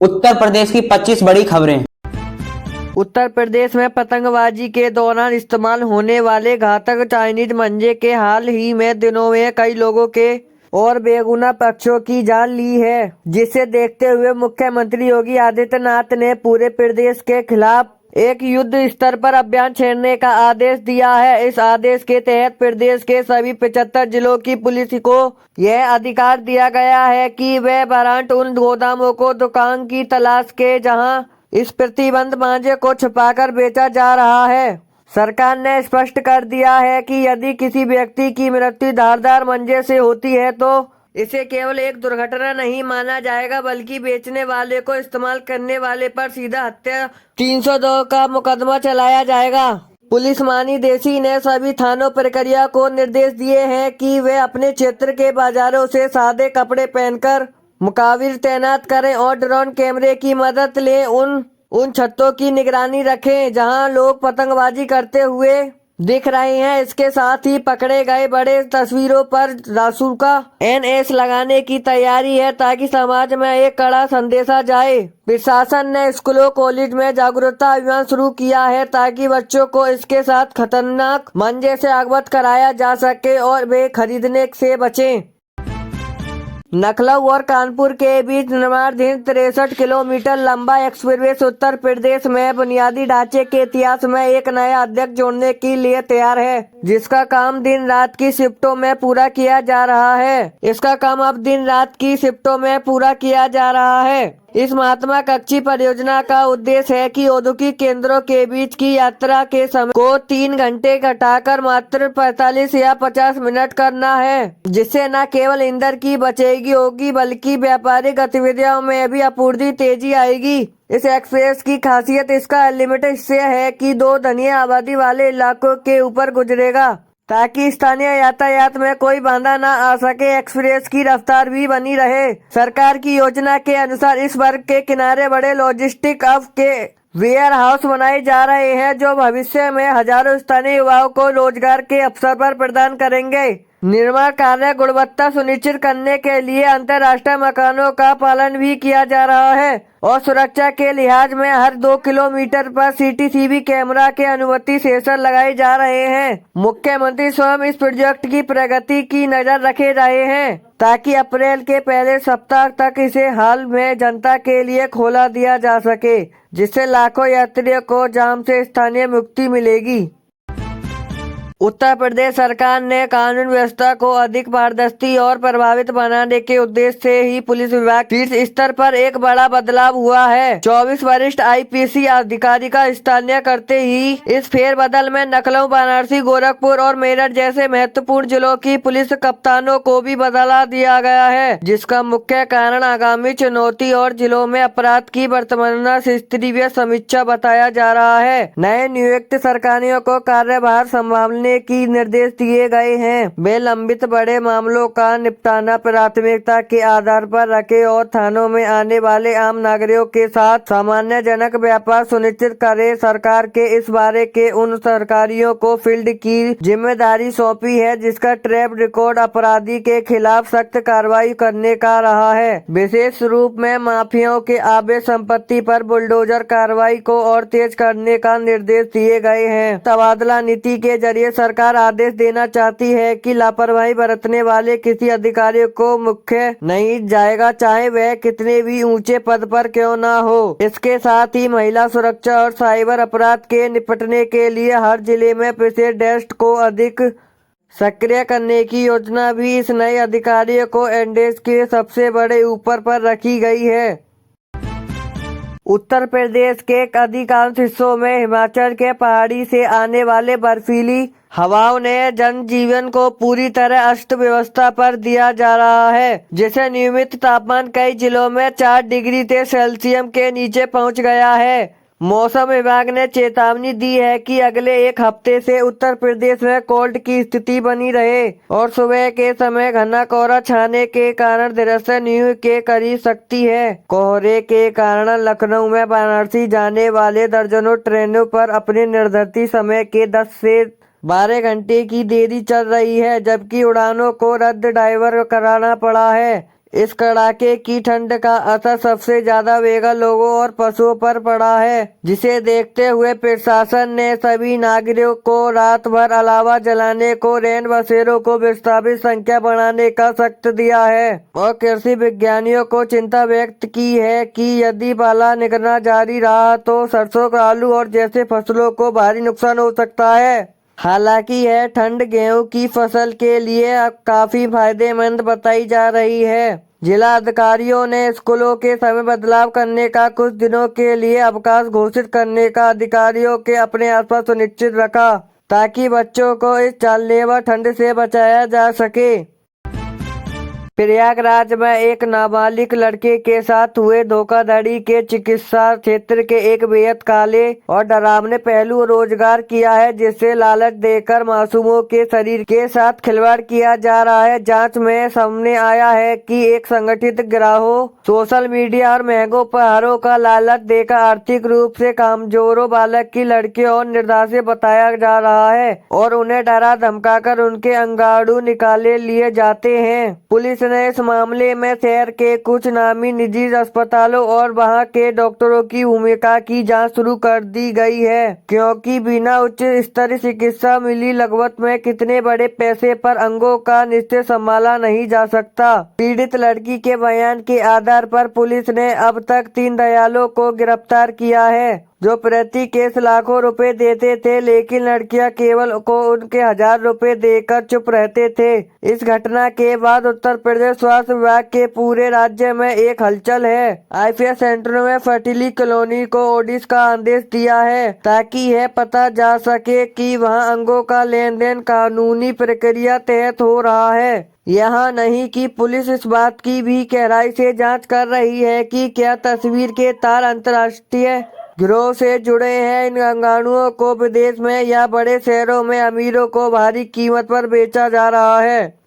उत्तर प्रदेश की 25 बड़ी खबरें। उत्तर प्रदेश में पतंगबाजी के दौरान इस्तेमाल होने वाले घातक चाइनीज मंजे के हाल ही में दिनों में कई लोगों के और बेगुनाह पक्षियों की जान ली है, जिसे देखते हुए मुख्यमंत्री योगी आदित्यनाथ ने पूरे प्रदेश के खिलाफ एक युद्ध स्तर पर अभियान छेड़ने का आदेश दिया है। इस आदेश के तहत प्रदेश के सभी 75 जिलों की पुलिस को यह अधिकार दिया गया है कि वे वारंट उन गोदामों को दुकान की तलाश के जहां इस प्रतिबंध मांझे को छुपाकर बेचा जा रहा है। सरकार ने स्पष्ट कर दिया है कि यदि किसी व्यक्ति की मृत्यु धारदार मंजे से होती है तो इसे केवल एक दुर्घटना नहीं माना जाएगा, बल्कि बेचने वाले को इस्तेमाल करने वाले पर सीधा हत्या 302 का मुकदमा चलाया जाएगा। पुलिस महानिदेशक ने सभी थानों प्रक्रिया को निर्देश दिए हैं कि वे अपने क्षेत्र के बाजारों से सादे कपड़े पहनकर मुखबिर तैनात करें और ड्रोन कैमरे की मदद लें। उन छतों की निगरानी रखें जहां लोग पतंगबाजी करते हुए दिख रहे हैं। इसके साथ ही पकड़े गए बड़े तस्वीरों पर रासुका NS लगाने की तैयारी है ताकि समाज में एक कड़ा संदेशा जाए। प्रशासन ने स्कूलों कॉलेज में जागरूकता अभियान शुरू किया है ताकि बच्चों को इसके साथ खतरनाक मंजे से अवगत कराया जा सके और वे खरीदने से बचें। लखनऊ और कानपुर के बीच निर्माणाधीन 63 किलोमीटर लंबा एक्सप्रेसवे उत्तर प्रदेश में बुनियादी ढांचे के इतिहास में एक नया अध्याय जोड़ने के लिए तैयार है, जिसका काम दिन रात की शिफ्टों में पूरा किया जा रहा है। इसका काम अब दिन रात की शिफ्टों में पूरा किया जा रहा है। इस महत्वाकांक्षी परियोजना का उद्देश्य है कि औद्योगिक केंद्रों के बीच की यात्रा के समय को 3 घंटे घटाकर मात्र 45 या 50 मिनट करना है, जिससे न केवल ईंधन की बचेगी होगी बल्कि व्यापारिक गतिविधियों में भी आपूर्ति तेजी आएगी। इस एक्सप्रेस की खासियत इसका अनलिमिटेड हिस्से है कि 2 धनी आबादी वाले इलाकों के ऊपर गुजरेगा ताकि स्थानीय यातायात में कोई बाधा न आ सके। एक्सप्रेस की रफ्तार भी बनी रहे। सरकार की योजना के अनुसार इस वर्ग के किनारे बड़े लॉजिस्टिक हब के वेयर हाउस बनाए जा रहे हैं, जो भविष्य में हजारों स्थानीय युवाओं को रोजगार के अवसर पर प्रदान करेंगे। निर्माण कार्य गुणवत्ता सुनिश्चित करने के लिए अंतर्राष्ट्रीय मानकों का पालन भी किया जा रहा है और सुरक्षा के लिहाज में हर 2 किलोमीटर पर CCTV कैमरा के अनुमति सेंसर लगाए जा रहे हैं। मुख्यमंत्री स्वयं इस प्रोजेक्ट की प्रगति की नजर रखे रहे हैं ताकि अप्रैल के पहले सप्ताह तक इसे हाल में जनता के लिए खोला दिया जा सके, जिससे लाखों यात्रियों को जाम से स्थानीय मुक्ति मिलेगी। उत्तर प्रदेश सरकार ने कानून व्यवस्था को अधिक पारदर्शी और प्रभावित बनाने के उद्देश्य से ही पुलिस विभाग शीर्ष स्तर पर एक बड़ा बदलाव हुआ है। 24 वरिष्ठ IPC अधिकारी का स्थानीय करते ही इस फेरबदल में लखनऊ, वाराणसी, गोरखपुर और मेरठ जैसे महत्वपूर्ण जिलों की पुलिस कप्तानों को भी बदला दिया गया है, जिसका मुख्य कारण आगामी चुनौती और जिलों में अपराध की वर्तमान स्थिति व समीक्षा बताया जा रहा है। नए नियुक्त सरकारियों को कार्यभार संभालने की निर्देश दिए गए हैं। वे लंबित बड़े मामलों का निपटाना प्राथमिकता के आधार पर रखे और थानों में आने वाले आम नागरिकों के साथ सामान्यजनक व्यापार सुनिश्चित करे। सरकार के इस बारे के उन सरकारियों को फील्ड की जिम्मेदारी सौंपी है जिसका ट्रैक रिकॉर्ड अपराधी के खिलाफ सख्त कार्रवाई करने का रहा है। विशेष रूप में माफियाओं के अवैध संपत्ति पर बुलडोजर कार्रवाई को और तेज करने का निर्देश दिए गए हैं। तबादला नीति के जरिए सरकार आदेश देना चाहती है कि लापरवाही बरतने वाले किसी अधिकारी को मुख्य नहीं जाएगा, चाहे वह कितने भी ऊंचे पद पर क्यों ना हो। इसके साथ ही महिला सुरक्षा और साइबर अपराध के निपटने के लिए हर जिले में विशेष डेस्क को अधिक सक्रिय करने की योजना भी इस नए अधिकारियों को एनडीए के सबसे बड़े ऊपर पर रखी गई है। उत्तर प्रदेश के अधिकांश हिस्सों में हिमाचल के पहाड़ी से आने वाले बर्फीली हवाओं ने जनजीवन को पूरी तरह अस्त व्यवस्था पर दिया जा रहा है, जिससे नियमित तापमान कई जिलों में 4 डिग्री सेल्सियस के नीचे पहुंच गया है। मौसम विभाग ने चेतावनी दी है कि अगले 1 हफ्ते से उत्तर प्रदेश में कोल्ड की स्थिति बनी रहे और सुबह के समय घना कोहरा छाने के कारण दृश्य न्यू के करीब सकती है। कोहरे के कारण लखनऊ में वाराणसी जाने वाले दर्जनों ट्रेनों पर अपने निर्धारित समय के 10 से 12 घंटे की देरी चल रही है, जबकि उड़ानों को रद्द डाइवर्ट कराना पड़ा है। इस कड़ाके की ठंड का असर सबसे ज्यादा बेघर लोगों और पशुओं पर पड़ा है, जिसे देखते हुए प्रशासन ने सभी नागरिकों को रात भर अलावा जलाने को, रैन बसेरों को विस्थापित संख्या बढ़ाने का सख्त दिया है और कृषि विज्ञानियों को चिंता व्यक्त की है कि यदि पाला निकलना जारी रहा तो सरसों, आलू और जैसे फसलों को भारी नुकसान हो सकता है। हालांकि यह ठंड गेहूं की फसल के लिए अब काफी फायदेमंद बताई जा रही है। जिला अधिकारियों ने स्कूलों के समय बदलाव करने का, कुछ दिनों के लिए अवकाश घोषित करने का अधिकारियों के अपने आसपास सुनिश्चित रखा, ताकि बच्चों को इस जानलेवा ठंड से बचाया जा सके। प्रयागराज में एक नाबालिग लड़के के साथ हुए धोखाधड़ी के चिकित्सा क्षेत्र के एक बेहद काले और डरावने पहलू रोजगार किया है, जिससे लालच देकर मासूमों के शरीर के साथ खिलवाड़ किया जा रहा है। जांच में सामने आया है कि एक संगठित गिरोह सोशल मीडिया और महंगों उपहारों का लालच देकर आर्थिक रूप से कमजोरों बालक की लड़कियों और निर्दोष बताया जा रहा है और उन्हें डरा धमकाकर उनके अंगाड़ू निकाले लिए जाते हैं। पुलिस ने इस मामले में शहर के कुछ नामी निजी अस्पतालों और वहां के डॉक्टरों की भूमिका की जांच शुरू कर दी गई है, क्योंकि बिना उच्च स्तरीय चिकित्सा मिली लगभग में कितने बड़े पैसे पर अंगों का निश्चय संभाला नहीं जा सकता। पीड़ित लड़की के बयान के आधार पर पुलिस ने अब तक 3 दलालों को गिरफ्तार किया है, जो प्रति केस लाखों रुपए देते थे, लेकिन लड़कियां केवल को उनके 1000 रुपए देकर चुप रहते थे। इस घटना के बाद उत्तर प्रदेश स्वास्थ्य विभाग के पूरे राज्य में एक हलचल है। आईपीएस सेंटर में फर्टिलिटी कॉलोनी को ऑडिट का आदेश दिया है, ताकि यह पता जा सके कि वहां अंगों का लेन देन कानूनी प्रक्रिया तहत हो रहा है। यहाँ नहीं कि पुलिस इस बात की भी गहराई से जांच कर रही है कि क्या तस्वीर के तार अंतर्राष्ट्रीय गिरोह से जुड़े हैं। इन अंगाणुओं को विदेश में या बड़े शहरों में अमीरों को भारी कीमत पर बेचा जा रहा है।